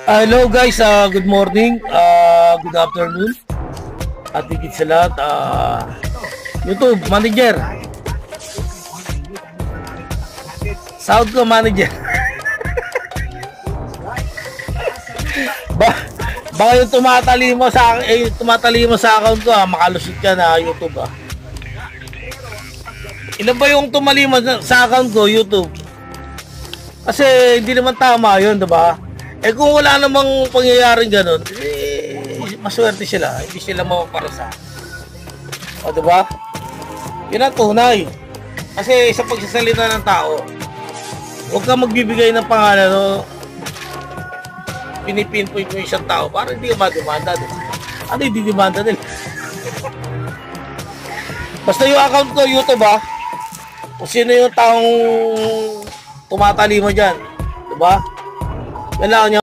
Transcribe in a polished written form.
Hello guys, good morning, good afternoon, at higit sa lahat, YouTube manager, sahod ko manager. Baka yung tumatali mo sa account ko, makalusot ka na YouTube. Ilan ba yung tumalima sa account ko, YouTube? Kasi hindi naman tama yun, diba? Eh kung wala namang pangyayaring ganun, maswerte sila, hindi sila mapaparusa. O diba? Yun ang tunay. Kasi sa pagsasalita ng tao, huwag ka magbibigay ng pangalan, no? Pinipinpoint mo isang tao para hindi ka mademanda. Ano yung didemanda nila? Basta yung account ko, YouTube, kung sino yung taong tumatali mo dyan, diba? Kailangan niya